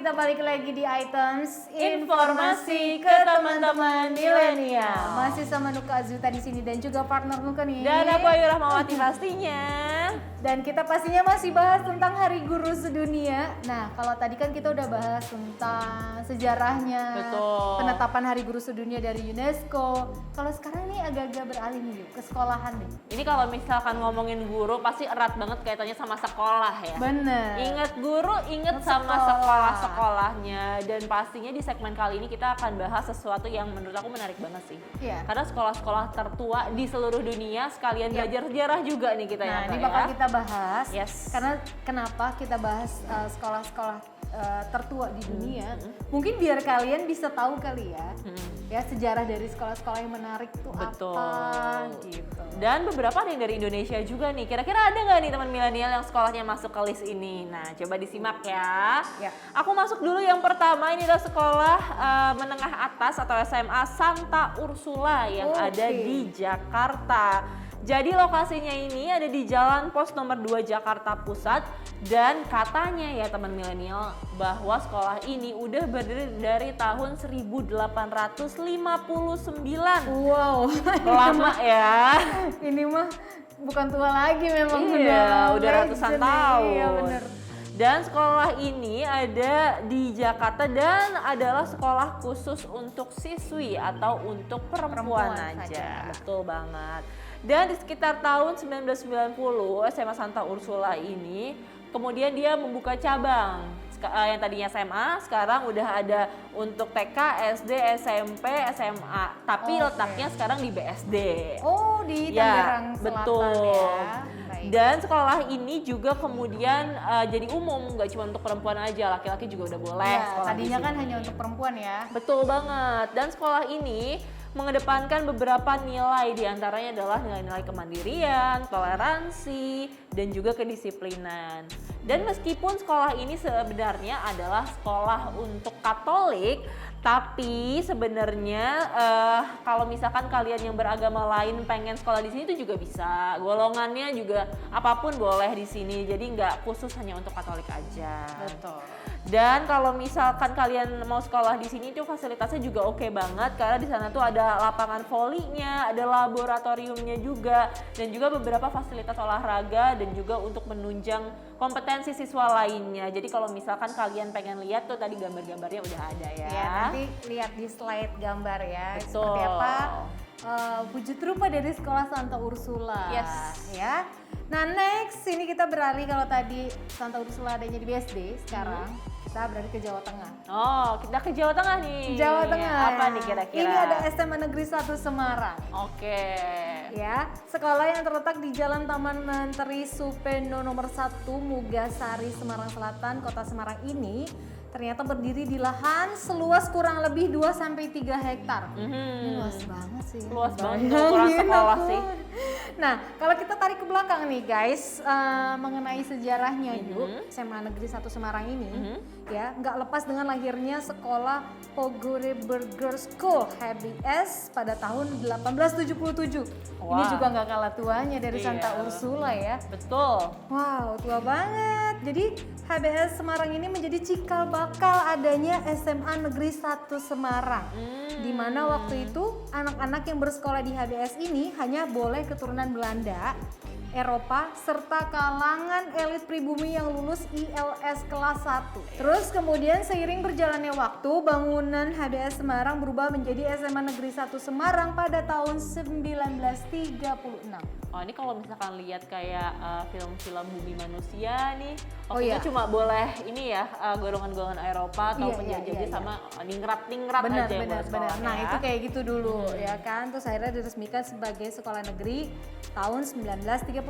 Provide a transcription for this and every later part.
kita balik lagi di items informasi ke teman-teman milenial. Masih sama Nuka Azuta di sini dan juga partner Nuka nih. Dan aku Ayu Rahmawati pastinya. Dan kita pastinya masih bahas tentang Hari Guru Sedunia. Nah, kalau tadi kan kita udah bahas tentang sejarahnya, Betul. penetapan Hari Guru Sedunia dari UNESCO. Kalau sekarang nih agak-agak beralih nih yuk, ke sekolahan deh. Ini kalau misalkan ngomongin guru pasti erat banget kaitannya sama sekolah ya. Bener. Ingat guru, ingat sama sekolah-sekolahnya. Dan pastinya di segmen kali ini kita akan bahas sesuatu yang menurut aku menarik banget sih. Iya. Karena sekolah-sekolah tertua di seluruh dunia sekalian belajar sejarah juga nih kita Nah, ya. ini Kak, bakal ya. kita bahas. Yes. Karena kenapa kita bahas sekolah-sekolah tertua di dunia? Mungkin biar kalian bisa tahu kali ya. Ya, sejarah dari sekolah-sekolah yang menarik itu Betul. apa gitu. Dan beberapa ada yang dari Indonesia juga nih. Kira-kira ada nggak nih teman milenial yang sekolahnya masuk ke list ini? Nah, coba disimak ya. Ya. Aku masuk dulu yang pertama, ini adalah sekolah menengah atas atau SMA Santa Ursula yang ada di Jakarta. Jadi lokasinya ini ada di Jalan Pos nomor 2 Jakarta Pusat dan katanya ya teman milenial bahwa sekolah ini udah berdiri dari tahun 1859. Wow. Lama ya. Ini mah bukan tua lagi memang. Iya, udah legend ratusan nih. tahun. Iya bener. Dan sekolah ini ada di Jakarta dan adalah sekolah khusus untuk siswi atau untuk perempuan aja. saja. Betul banget. Dan di sekitar tahun 1990 SMA Santa Ursula ini kemudian dia membuka cabang. Yang tadinya SMA sekarang udah ada untuk TK, SD, SMP, SMA. Tapi letaknya sekarang di BSD. Oh, di Ya, Tangerang Selatan betul. ya. Baik. Dan sekolah ini juga kemudian jadi umum, nggak cuma untuk perempuan aja, laki-laki juga udah boleh. Ya, sekolah di tadinya kan sini. hanya untuk perempuan ya. Betul banget. Dan sekolah ini mengedepankan beberapa nilai, diantaranya adalah nilai-nilai kemandirian, toleransi, dan juga kedisiplinan. Dan meskipun sekolah ini sebenarnya adalah sekolah untuk Katolik, tapi sebenarnya kalau misalkan kalian yang beragama lain pengen sekolah di sini itu juga bisa. Golongannya juga apapun boleh di sini. Jadi nggak khusus hanya untuk Katolik aja. Betul. Dan kalau misalkan kalian mau sekolah di sini itu fasilitasnya juga oke banget karena di sana tuh ada lapangan volinya, ada laboratoriumnya juga dan juga beberapa fasilitas olahraga dan juga untuk menunjang kompetensi siswa lainnya. Jadi kalau misalkan kalian pengen lihat tuh tadi gambar-gambarnya udah ada ya. Ya, nanti lihat di slide gambar ya. Betul. Seperti apa wujud rupa dari sekolah Santa Ursula. Yes. Ya. Nah, next ini kita beralih, kalau tadi Santa Ursula adanya di BSD, sekarang kita beralih ke Jawa Tengah. Oh, kita ke Jawa Tengah nih. Jawa Tengah. Apa nih kira-kira? Ini ada SMA Negeri 1 Semarang. Oke. Ya, sekolah yang terletak di Jalan Taman Menteri Supeno nomor 1 Mugasari, Semarang Selatan, Kota Semarang ini ternyata berdiri di lahan seluas kurang lebih 2-3 hektar. Ini luas banget sih. Luas banget, Bayangin ukuran sekolah aku. sih. Nah, kalau kita tarik ke belakang nih guys, mengenai sejarahnya yuk, SMA Negeri 1 Semarang ini, ya nggak lepas dengan lahirnya sekolah Pogoreburger School HBS pada tahun 1877. Ini Wah. juga nggak kalah tuanya dari Santa Iya. Ursula ya. Betul. Wow, tua banget. Jadi HBS Semarang ini menjadi cikal bakal adanya SMA Negeri 1 Semarang. Di mana waktu itu anak-anak yang bersekolah di HBS ini hanya boleh keturunan Belanda, Eropa, serta kalangan elit pribumi yang lulus ILS kelas 1. Terus kemudian seiring berjalannya waktu, bangunan HBS Semarang berubah menjadi SMA Negeri 1 Semarang pada tahun 1936. Oh, ini kalau misalkan lihat kayak film-film Bumi Manusia nih, Oh, waktu iya. itu cuma boleh ini ya golongan-golongan Eropa atau penjajahnya iya. sama ningrat-ningrat aja yang boleh sekolah Nah, ya. itu kayak gitu dulu ya kan. Terus akhirnya diresmikan sebagai sekolah negeri tahun 1936.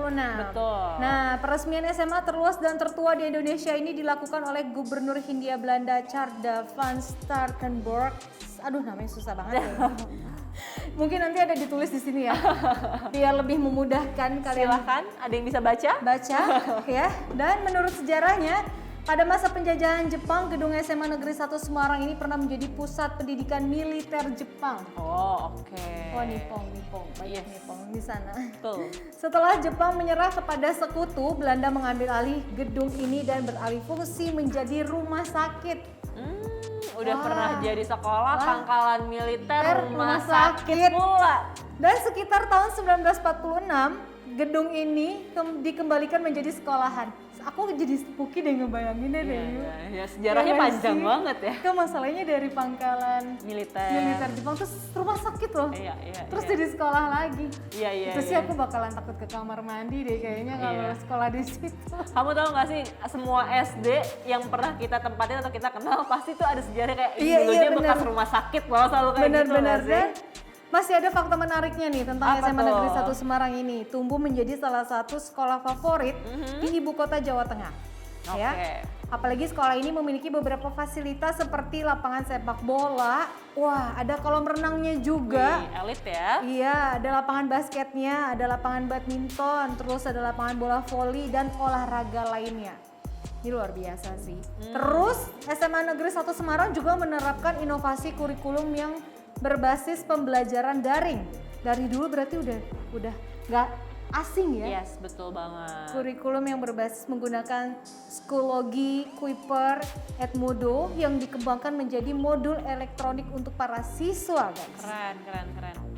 Betul. Nah, peresmian SMA terluas dan tertua di Indonesia ini dilakukan oleh Gubernur Hindia Belanda Tjarda van Starkenborg. Aduh, namanya susah banget ya. Mungkin nanti ada ditulis di sini ya. Biar lebih memudahkan kalian Silahkan, ada yang bisa baca? baca ya. Dan menurut sejarahnya, pada masa penjajahan Jepang, gedung SMA Negeri 1 Semarang ini pernah menjadi pusat pendidikan militer Jepang. Oh, oke. Oh, Nippon, banyak Yes. Nippon di sana. Betul. Setelah Jepang menyerah kepada sekutu, Belanda mengambil alih gedung ini dan beralih fungsi menjadi rumah sakit. Udah Wah. pernah jadi sekolah, Wah. pangkalan militer, rumah Rumah sakit sakit. pula. Dan sekitar tahun 1946, gedung ini dikembalikan menjadi sekolahan. Aku jadi spooky deh ngebayanginnya deh. Yu. Ya, sejarahnya Iya nggak panjang sih? banget ya. Kan masalahnya dari pangkalan Militer. Jepang terus rumah sakit loh. Iya. Terus iya. jadi sekolah lagi. Iya. Itu sih aku bakalan takut ke kamar mandi deh kayaknya kalau Iya. sekolah di situ. Kamu tahu nggak sih, semua SD yang pernah kita tempatin atau kita kenal pasti tuh ada sejarah kayak ini Iya, dulunya bener. bekas rumah sakit loh, selalu kayak gitu Benar-benar nggak sih? dan masih ada fakta menariknya nih tentang Apa SMA Negeri tuh? 1 Semarang ini. Tumbuh menjadi salah satu sekolah favorit di ibu kota Jawa Tengah. Ya. Oke. Apalagi sekolah ini memiliki beberapa fasilitas seperti lapangan sepak bola. Wah, ada kolam renangnya juga. Wih, elit ya. Iya, ada lapangan basketnya, ada lapangan badminton, terus ada lapangan bola voli dan olahraga lainnya. Ini luar biasa sih. Terus SMA Negeri 1 Semarang juga menerapkan inovasi kurikulum yang berbasis pembelajaran daring. Dari dulu berarti udah nggak asing ya. Yes, betul banget. Kurikulum yang berbasis menggunakan Schoology, Kuiper, Edmodo yang dikembangkan menjadi modul elektronik untuk para siswa, guys. Keren.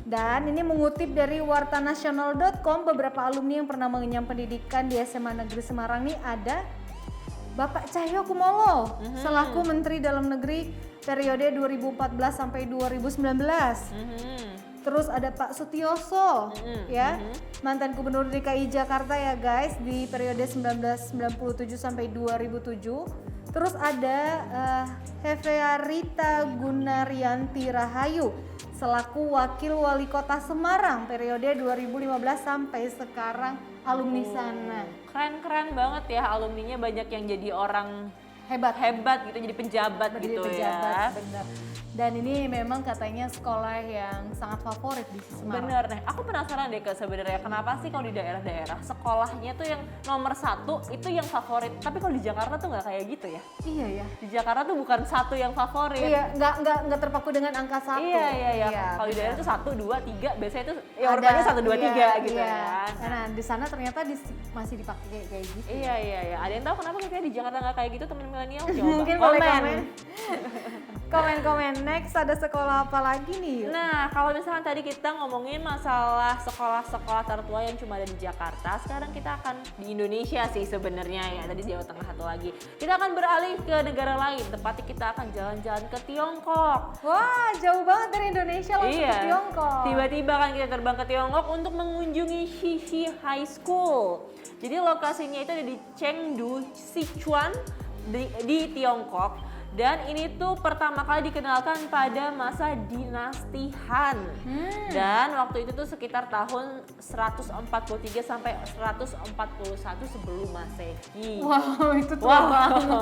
Dan ini mengutip dari wartanasional.com, beberapa alumni yang pernah mengenyam pendidikan di SMA Negeri Semarang nih ada Bapak Cahyo Kumolo selaku Menteri Dalam Negeri periode 2014 sampai 2019. Terus ada Pak Sutioso ya, mantan Gubernur DKI Jakarta ya guys di periode 1997 sampai 2007. Terus ada Hefearita Gunaryanti Rahayu selaku Wakil Wali Kota Semarang periode 2015 sampai sekarang alumni sana. Keren banget ya, alumninya banyak yang jadi orang Hebat. hebat gitu, jadi pejabat Jadi gitu pejabat, ya. benar. Dan ini memang katanya sekolah yang sangat favorit di Semarang. Bener nih, aku penasaran deh sebenarnya kenapa sih kalau di daerah-daerah sekolahnya tuh yang nomor 1 itu yang favorit, tapi kalau di Jakarta tuh nggak kayak gitu ya. Iya ya. Di Jakarta tuh bukan 1 yang favorit. Iya, nggak terpaku dengan angka 1. Iya. Kalau di daerah tuh 1, 2, 3 biasanya tuh ya Ada, urutannya 1, 2, 3 gitu iya. kan. Nah, di sana ternyata masih dipakai kayak gitu. Iya. Ada yang tahu kenapa kayak di Jakarta nggak kayak gitu, temen milenial? Coba Mungkin boleh komen. Next ada sekolah apa lagi nih? Nah, kalau misalkan tadi kita ngomongin masalah sekolah-sekolah tertua yang cuma ada di Jakarta, sekarang kita akan di Indonesia sih sebenarnya ya, tadi Jawa Tengah satu lagi. Kita akan beralih ke negara lain, tepatnya kita akan jalan-jalan ke Tiongkok. Wah, jauh banget dari Indonesia langsung ke Tiongkok. Tiba-tiba kan kita terbang ke Tiongkok untuk mengunjungi Shishi High School. Jadi lokasinya itu ada di Chengdu, Sichuan di Tiongkok. Dan ini tuh pertama kali dikenalkan pada masa dinasti Han. Dan waktu itu tuh sekitar tahun 143 sampai 141 sebelum Masehi. Wow, itu tua banget sih.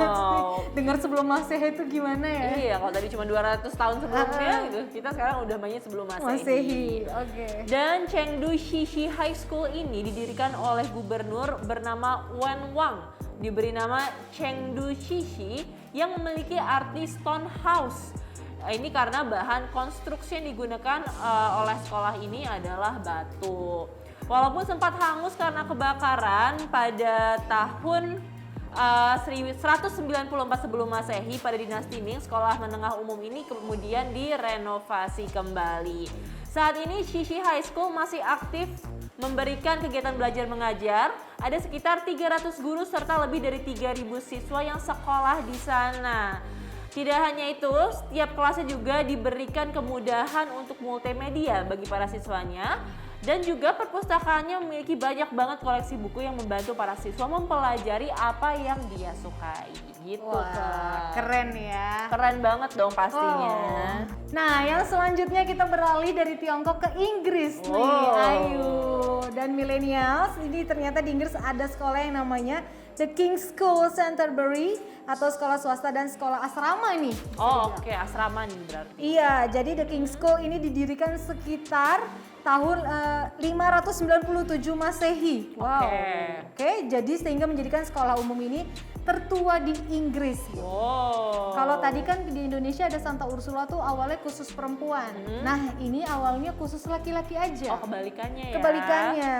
Dengar sebelum Masehi itu gimana ya? Iya, kalau tadi cuma 200 tahun sebelumnya gitu. Kita sekarang udah mainnya sebelum Masehi. Oke. Dan Chengdu Shishi High School ini didirikan oleh gubernur bernama Wen Wang. Diberi nama Chengdu Shishi yang memiliki arti stone house. Ini karena bahan konstruksi yang digunakan oleh sekolah ini adalah batu. Walaupun sempat hangus karena kebakaran pada tahun 194 sebelum Masehi pada dinasti Ming, sekolah menengah umum ini kemudian direnovasi kembali. Saat ini Shishi High School masih aktif memberikan kegiatan belajar mengajar. Ada sekitar 300 guru serta lebih dari 3.000 siswa yang sekolah di sana. Tidak hanya itu, setiap kelasnya juga diberikan kemudahan untuk multimedia bagi para siswanya. Dan juga perpustakaannya memiliki banyak banget koleksi buku yang membantu para siswa mempelajari apa yang dia sukai. Gitu. Wah, keren ya. Keren banget dong pastinya. Oh. Nah, yang selanjutnya kita beralih dari Tiongkok ke Inggris nih. Wow. Ayo. Dan millennials, ini ternyata di Inggris ada sekolah yang namanya The King's School Canterbury atau sekolah swasta dan sekolah asrama nih. Oh, oke, asrama nih berarti. Iya, jadi The King's School ini didirikan sekitar tahun 597 Masehi. Wow. Oke. Oke, jadi sehingga menjadikan sekolah umum ini tertua di Inggris. Wow. Kalau tadi kan di Indonesia ada Santa Ursula tuh awalnya khusus perempuan. Nah, ini awalnya khusus laki-laki aja. Oh, kebalikannya ya. Kebalikannya.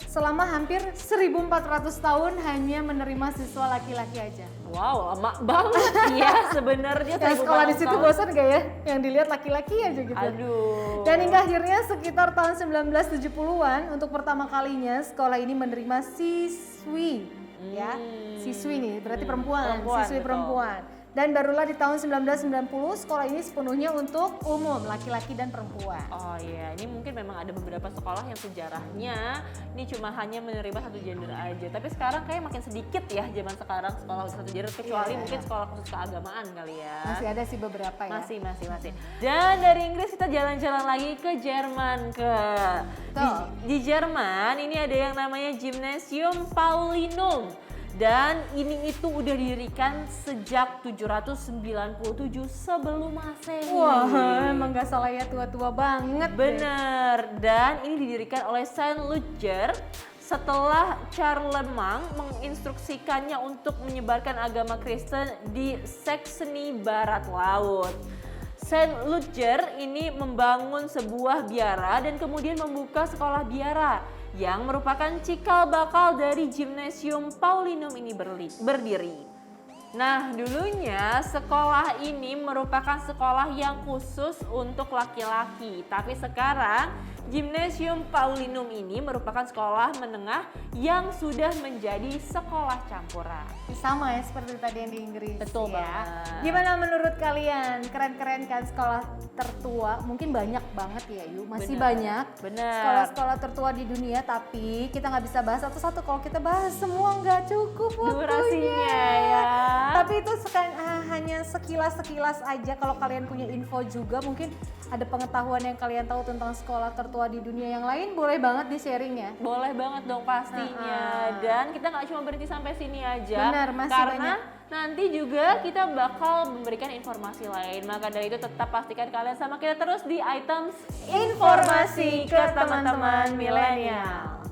Selama hampir 1400 tahun hanya menerima siswa laki-laki aja. Wow, lama banget ya sebenarnya. Yang sekolah di situ bosan gak ya? Yang dilihat laki-laki aja gitu. Aduh. Dan hingga akhirnya sekitar tahun 1970-an untuk pertama kalinya sekolah ini menerima siswi. Ya, siswi nih berarti perempuan, siswi betul. perempuan. Dan barulah di tahun 1990 sekolah ini sepenuhnya untuk umum, laki-laki dan perempuan. Oh iya, ini mungkin memang ada beberapa sekolah yang sejarahnya ini cuma hanya menerima satu gender aja. Tapi sekarang kayak makin sedikit ya zaman sekarang sekolah khusus satu gender, kecuali mungkin sekolah khusus keagamaan kali ya. Masih ada sih beberapa ya. Masih. Dan dari Inggris kita jalan-jalan lagi ke Jerman di Jerman ini ada yang namanya Gymnasium Paulinum. Dan ini itu udah didirikan sejak 797 sebelum Masehi. Wah, emang gak salah ya, tua-tua banget. Bener, dan ini didirikan oleh Saint Ludger setelah Charlemagne menginstruksikannya untuk menyebarkan agama Kristen di Saxony Barat Laut. Saint Ludger ini membangun sebuah biara dan kemudian membuka sekolah biara yang merupakan cikal bakal dari Gymnasium Paulinum ini berdiri. Nah, dulunya sekolah ini merupakan sekolah yang khusus untuk laki-laki, tapi sekarang Gymnasium Paulinum ini merupakan sekolah menengah yang sudah menjadi sekolah campuran. Sama ya seperti tadi yang di Inggris. Betul ya. banget. Gimana menurut kalian? Keren-keren kan sekolah tertua? Mungkin banyak banget ya Yu, masih Bener. banyak Bener. sekolah-sekolah tertua di dunia, tapi kita nggak bisa bahas satu-satu. Kalau kita bahas semua nggak cukup waktunya. Durasinya ya. Tapi itu hanya sekilas-sekilas aja. Kalau kalian punya info juga, mungkin ada pengetahuan yang kalian tahu tentang sekolah tertua di dunia yang lain, boleh banget di-sharing ya. Boleh banget dong pastinya. Dan kita nggak cuma berhenti sampai sini aja. Benar, masih karena banyak. nanti juga kita bakal memberikan informasi lain. Maka dari itu tetap pastikan kalian sama kita terus di items informasi ke teman-teman milenial.